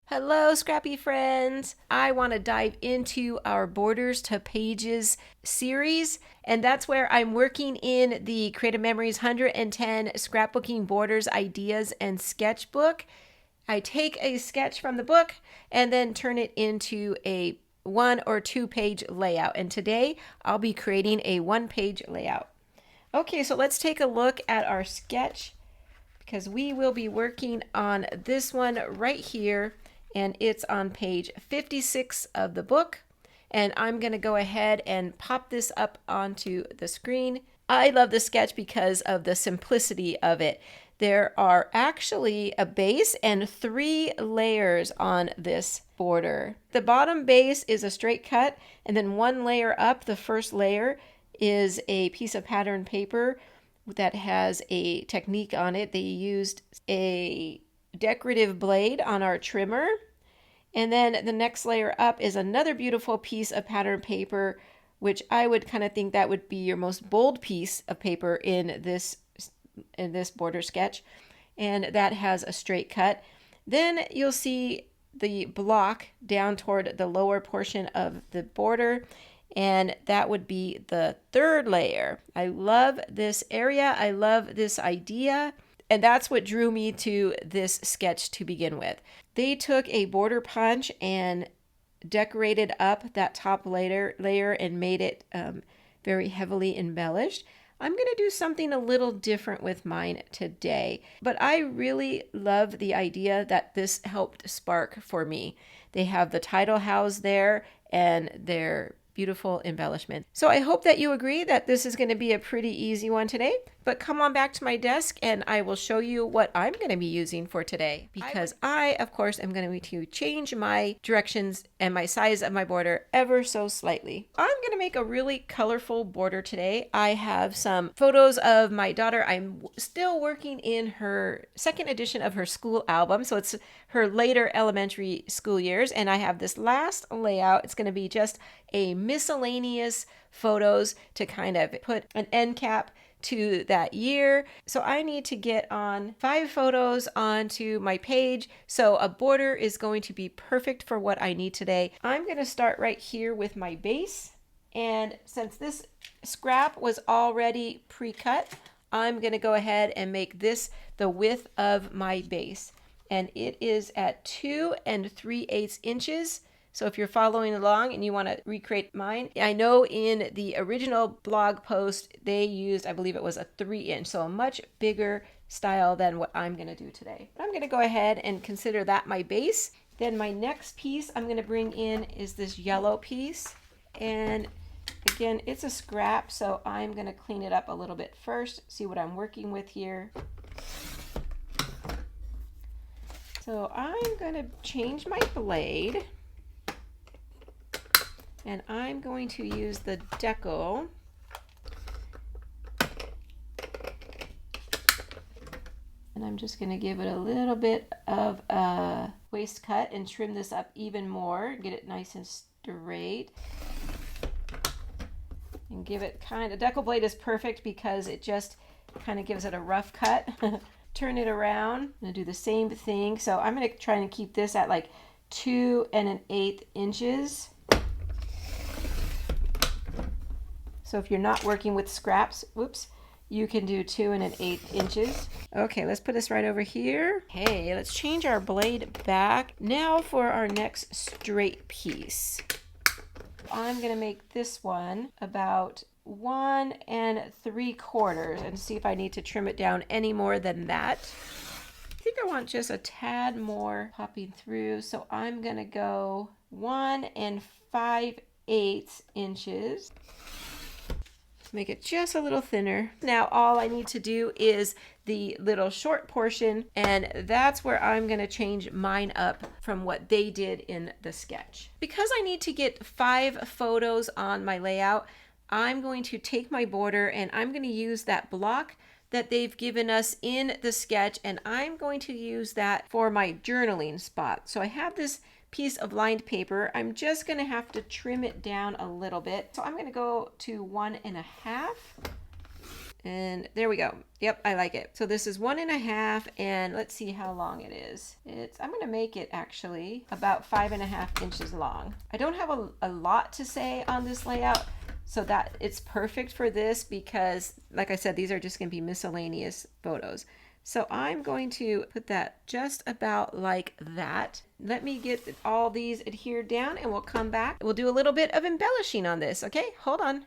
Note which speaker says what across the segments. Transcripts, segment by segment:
Speaker 1: Hello, Scrappy friends. I want to dive into our Borders to Pages series, and that's where I'm working in the Creative Memories 110 Scrapbooking Borders Ideas and Sketchbook. I take a sketch from the book and then turn it into a 1 or 2 page layout. And today I'll be creating a 1-page layout. Okay, so let's take a look at our sketch because we will be working on this one right here. And it's on page 56 of the book. And I'm going to go ahead and pop this up onto the screen. I love the sketch because of the simplicity of it. There are actually a base and 3 layers on this border. The bottom base is a straight cut, and then 1 layer up, the first layer, is a piece of pattern paper that has a technique on it. They used a decorative blade on our trimmer. And then the next layer up is another beautiful piece of pattern paper, which I would kind of think that would be your most bold piece of paper in this border sketch. And that has a straight cut. Then you'll see the block down toward the lower portion of the border, and that would be the 3rd layer. I love this area. I love this idea. And that's what drew me to this sketch to begin with. They took a border punch and decorated up that top layer and made it very heavily embellished. I'm going to do something a little different with mine today, but I really love the idea that this helped spark for me. They have the title house there and their beautiful embellishment. So I hope that you agree that this is going to be a pretty easy one today, but come on back to my desk and I will show you what I'm going to be using for today, because I of course am going to change my directions and my size of my border ever so slightly. I'm going to make a really colorful border today. I have some photos of my daughter. I'm still working in her 2nd edition of her school album, so it's her later elementary school years, and I have this last layout. It's going to be just a miscellaneous photos to kind of put an end cap to that year. So I need to get on 5 photos onto my page. So a border is going to be perfect for what I need today. I'm going to start right here with my base. And since this scrap was already pre-cut, I'm going to go ahead and make this the width of my base. And it is at 2 3/8 inches. So if you're following along and you want to recreate mine, I know in the original blog post, they used, I believe it was a 3-inch, so a much bigger style than what I'm going to do today. But I'm going to go ahead and consider that my base. Then my next piece I'm going to bring in is this yellow piece. And again, it's a scrap, so I'm going to clean it up a little bit first, see what I'm working with here. So I'm going to change my blade. And I'm going to use the decal. And I'm just going to give it a little bit of a waist cut and trim this up even more. Get it nice and straight. And give it a decal blade is perfect because it just kind of gives it a rough cut. Turn it around. I'm going to do the same thing. So I'm going to try and keep this at like 2 1/8 inches. So if you're not working with scraps, you can do 2 1/8 inches. Okay, let's put this right over here. Okay, let's change our blade back. Now for our next straight piece. I'm gonna make this one about 1 3/4 and see if I need to trim it down any more than that. I think I want just a tad more popping through, so I'm gonna go 1 5/8 inches. Make it just a little thinner. Now all I need to do is the little short portion, and that's where I'm going to change mine up from what they did in the sketch. Because I need to get 5 photos on my layout, I'm going to take my border and I'm going to use that block that they've given us in the sketch, and I'm going to use that for my journaling spot. So I have this piece of lined paper. I'm just going to have to trim it down a little bit. So I'm going to go to 1 1/2 And there we go. Yep, I like it. So this is 1.5, and let's see how long it is. I'm going to make it actually about 5.5 inches long. I don't have a lot to say on this layout, so that it's perfect for this because, like I said, these are just going to be miscellaneous photos. So I'm going to put that just about like that. Let me get all these adhered down and we'll come back. We'll do a little bit of embellishing on this. Okay, hold on.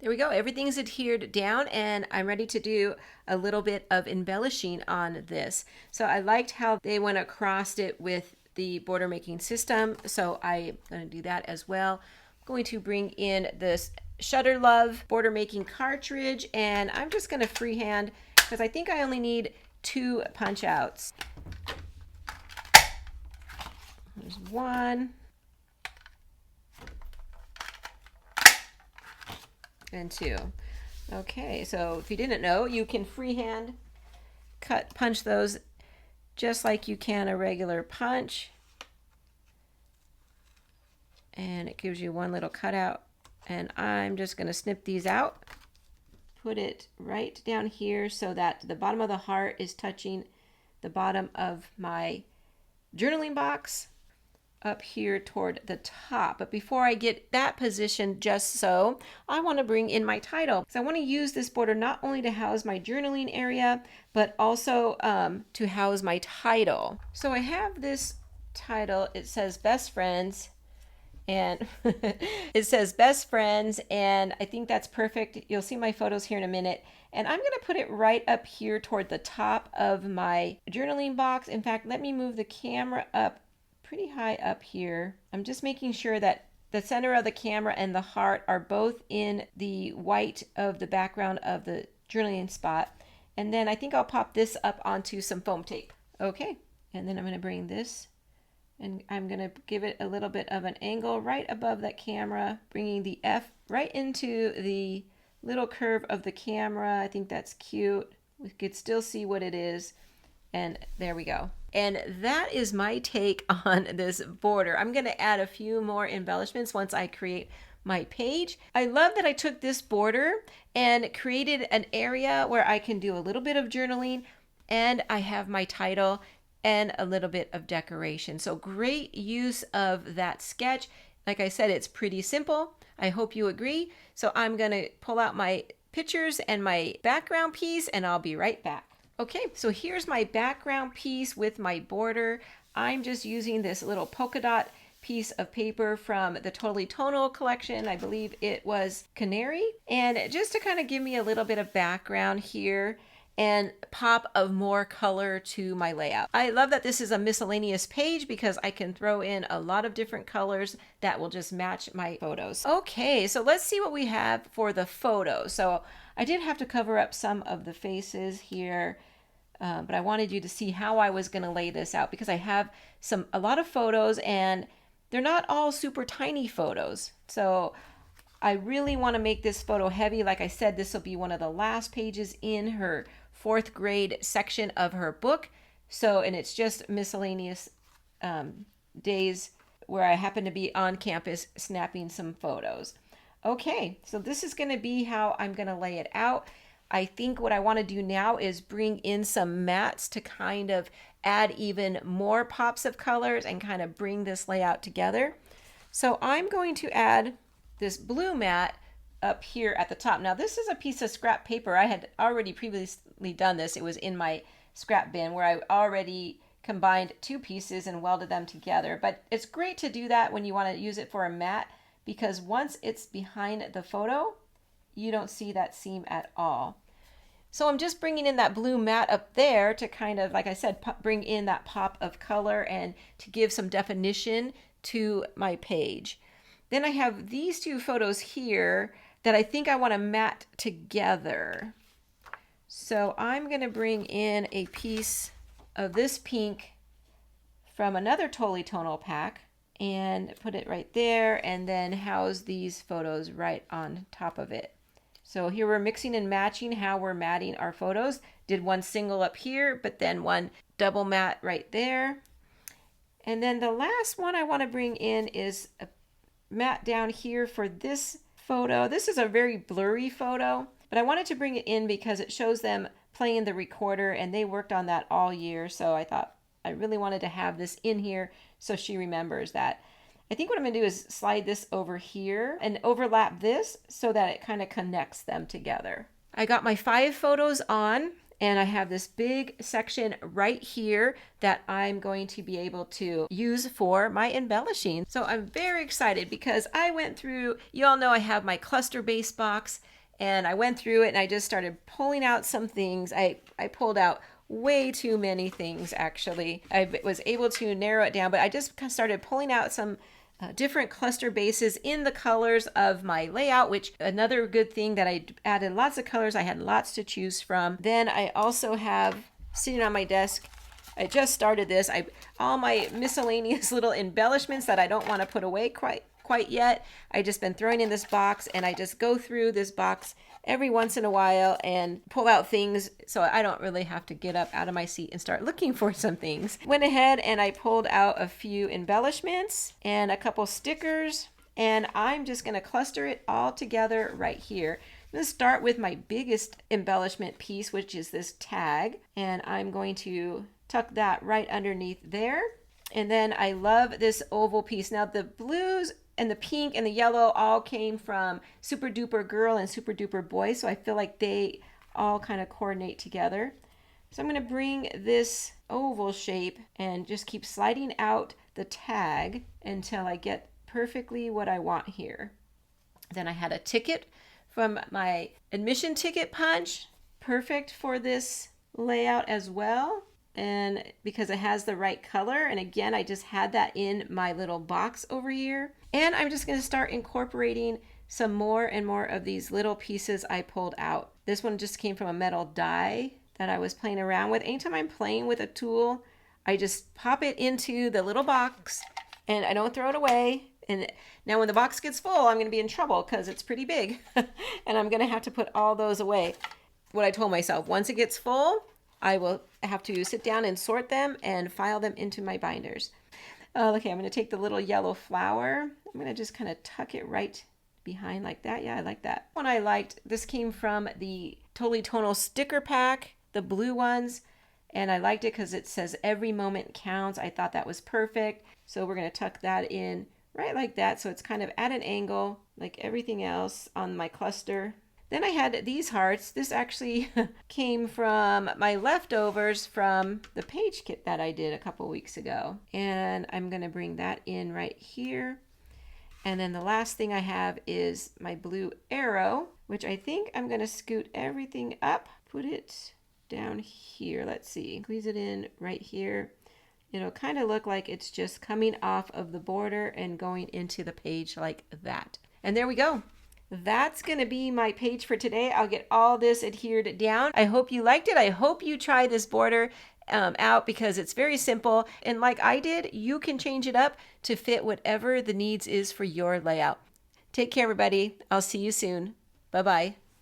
Speaker 1: There we go. Everything's adhered down and I'm ready to do a little bit of embellishing on this. So I liked how they went across it with the border making system. So I'm going to do that as well. I'm going to bring in this ShutterLove border making cartridge and I'm just going to freehand because I think I only need 2 punch outs. There's 1. And 2. Okay, so if you didn't know, you can freehand punch those just like you can a regular punch. And it gives you one little cutout. And I'm just going to snip these out. Put it right down here so that the bottom of the heart is touching the bottom of my journaling box up here toward the top. But before I get that positioned just so, I want to bring in my title. So I want to use this border not only to house my journaling area, but also to house my title. So I have this title. It says Best Friends. And it says Best Friends, and I think that's perfect. You'll see my photos here in a minute. And I'm going to put it right up here toward the top of my journaling box. In fact, let me move the camera up pretty high up here. I'm just making sure that the center of the camera and the heart are both in the white of the background of the journaling spot. And then I think I'll pop this up onto some foam tape. Okay, and then I'm going to bring this and I'm going to give it a little bit of an angle right above that camera, bringing the F right into the little curve of the camera. I think that's cute. We could still see what it is. And there we go. And that is my take on this border. I'm going to add a few more embellishments once I create my page. I love that I took this border and created an area where I can do a little bit of journaling and I have my title and a little bit of decoration. So great use of that sketch. Like I said, it's pretty simple. I hope you agree. So I'm going to pull out my pictures and my background piece and I'll be right back. Okay, so here's my background piece with my border. I'm just using this little polka dot piece of paper from the Totally Tonal collection. I believe it was Canary. And just to kind of give me a little bit of background here and pop of more color to my layout. I love that this is a miscellaneous page because I can throw in a lot of different colors that will just match my photos. Okay, so let's see what we have for the photos. So I did have to cover up some of the faces here, but I wanted you to see how I was going to lay this out because I have a lot of photos and they're not all super tiny photos. So I really want to make this photo heavy. Like I said, this will be one of the last pages in her 4th grade section of her book. So, and it's just miscellaneous days where I happen to be on campus snapping some photos. Okay, so this is going to be how I'm going to lay it out. I think what I want to do now is bring in some mattes to kind of add even more pops of colors and kind of bring this layout together. So I'm going to add this blue matte up here at the top. Now this is a piece of scrap paper. I had already previously done this. It was in my scrap bin where I already combined 2 pieces and welded them together. But it's great to do that when you want to use it for a matte because once it's behind the photo, you don't see that seam at all. So I'm just bringing in that blue matte up there to kind of, like I said, bring in that pop of color and to give some definition to my page. Then I have these 2 photos here that I think I want to matte together. So I'm going to bring in a piece of this pink from another Totally Tonal pack and put it right there and then house these photos right on top of it. So here we're mixing and matching how we're matting our photos. Did one single up here, but then one double matte right there. And then the last one I want to bring in is a matte down here for this photo. This is a very blurry photo, But I wanted to bring it in because it shows them playing the recorder, and they worked on that all year. So I thought I really wanted to have this in here so she remembers that. I think what I'm going to do is slide this over here and overlap this so that it kind of connects them together. I got my 5 photos on, and I have this big section right here that I'm going to be able to use for my embellishing. So I'm very excited because I went through, you all know I have my cluster base box, and I went through it and I just started pulling out some things. I pulled out way too many things, actually. I was able to narrow it down, but I just started pulling out some different cluster bases in the colors of my layout, which another good thing that I added lots of colors. I had lots to choose from. Then I also have sitting on my desk, I just started this, all my miscellaneous little embellishments that I don't want to put away quite yet. I just been throwing in this box, and I just go through this box every once in a while and pull out things so I don't really have to get up out of my seat and start looking for some things. Went ahead and I pulled out a few embellishments and a couple stickers, and I'm just going to cluster it all together right here. I'm going to start with my biggest embellishment piece, which is this tag, and I'm going to tuck that right underneath there. And then I love this oval piece. Now the blues and the pink and the yellow all came from Super Duper Girl and Super Duper Boy, so I feel like they all kind of coordinate together. So I'm going to bring this oval shape and just keep sliding out the tag until I get perfectly what I want here. Then I had a ticket from my admission ticket punch, perfect for this layout as well. And because it has the right color, and again, I just had that in my little box over here. And I'm just going to start incorporating some more and more of these little pieces I pulled out. This one just came from a metal die that I was playing around with. Anytime I'm playing with a tool, I just pop it into the little box and I don't throw it away. And now when the box gets full, I'm going to be in trouble because it's pretty big and I'm going to have to put all those away. What I told myself, once it gets full, I will have to sit down and sort them and file them into my binders. Okay, I'm going to take the little yellow flower. I'm going to just kind of tuck it right behind like that. Yeah, I like that. One I liked, this came from the Totally Tonal sticker pack, the blue ones. And I liked it because it says every moment counts. I thought that was perfect. So we're going to tuck that in right like that. So it's kind of at an angle like everything else on my cluster. Then I had these hearts. This actually came from my leftovers from the page kit that I did a couple weeks ago. And I'm going to bring that in right here. And then the last thing I have is my blue arrow, which I think I'm going to scoot everything up, put it down here. Let's see, squeeze it in right here. It'll kind of look like it's just coming off of the border and going into the page like that. And there we go. That's going to be my page for today. I'll get all this adhered down. I hope you liked it. I hope you try this border out because it's very simple. And like I did, you can change it up to fit whatever the needs is for your layout. Take care, everybody. I'll see you soon. Bye-bye.